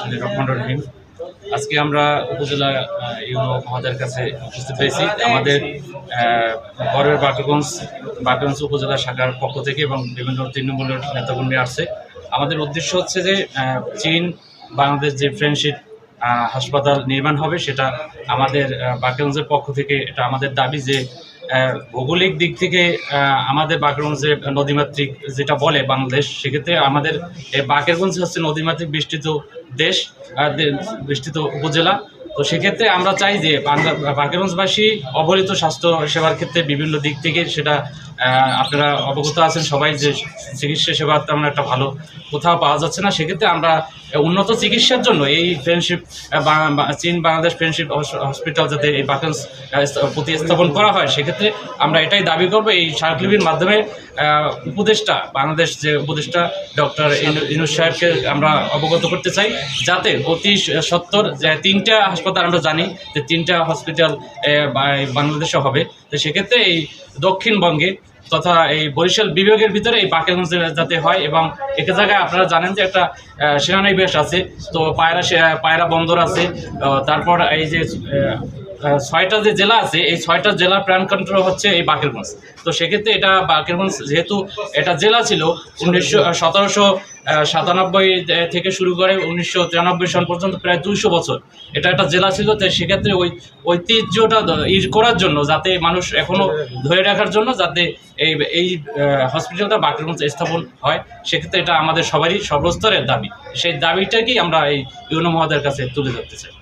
বিসমিল্লাহির রহমানির রহিম। আজকে আমরা উপজেলা ইউনো মহোদয়ের কাছে উপস্থিত হয়েছি আমাদের গড়ের বাকেরগঞ্জ উপজেলা শাখার পক্ষ থেকে এবং বিভিন্ন তৃণমূলের নেতাকর্মী আসছে। আমাদের উদ্দেশ্য হচ্ছে যে চীন বাংলাদেশ যে ফ্রেন্ডশিপ হাসপাতাল নির্মাণ হবে সেটা আমাদের বাকেরগঞ্জের পক্ষ থেকে এটা আমাদের দাবি যে ভৌগোলিক দিক থেকে আমাদের বাকেরগঞ্জের নদীমাতৃক যেটা বলে বাংলাদেশ, সেক্ষেত্রে আমাদের বাকেরগঞ্জ হচ্ছে নদীমাতৃক বিস্তৃত দেশ, বিস্তৃত উপজেলা। তো সেক্ষেত্রে আমরা চাই যে বাকেরগঞ্জবাসী অবহেলিত স্বাস্থ্য সেবার ক্ষেত্রে বিভিন্ন দিক থেকে সেটা আপনারা অবগত আছেন সবাই যে চিকিৎসা সেবা তেমন একটা ভালো কোথাও পাওয়া যাচ্ছে না। সেক্ষেত্রে আমরা উন্নত চিকিৎসার জন্য এই ফ্রেন্ডশিপ চীন বাংলাদেশ ফ্রেন্ডশিপ হসপিটাল যাতে এই বাকেরগঞ্জ প্রতিস্থাপন করা হয়, সেক্ষেত্রে আমরা এটাই দাবি করব। এই স্মারকলিপির মাধ্যমে বাংলাদেশ যে উপদেষ্টা ডক্টর ইউনূস সাহেবকে আমরা অবগত করতে চাই যাতে অতি সত্বর যে 3টা হাসপাতাল আমরা জানি যে 3টা হসপিটাল বাংলাদেশে হবে। তো সেক্ষেত্রে এই দক্ষিণবঙ্গে তথা এই বরিশাল বিভাগের ভিতরে এই বাকেরগঞ্জে যাতে হয়। এবং এক জায়গায় আপনারা জানেন যে একটা সেনানিবাস আছে, তো পায়রা বন্দর আছে, তারপর এই যে 6টা যে জেলা আছে এই 6টা জেলার প্রাণকেন্দ্র হচ্ছে এই বাকেরগঞ্জ। তো সেক্ষেত্রে এটা বাকেরগঞ্জ যেহেতু এটা জেলা ছিল 1797 থেকে শুরু করে 1993 সন পর্যন্ত প্রায় 200 বছর এটা একটা জেলা ছিল। তো সেক্ষেত্রে ওই ঐতিহ্যটা করার জন্য যাতে মানুষ এখনও ধরে রাখার জন্য যাতে এই হসপিটালটা বাকেরগঞ্জ স্থাপন হয়, সেক্ষেত্রে এটা আমাদের সবারই সর্বস্তরের দাবি। সেই দাবিটাকেই আমরা এই ইউনো মহোদয়ের কাছে তুলে ধরতে চাই।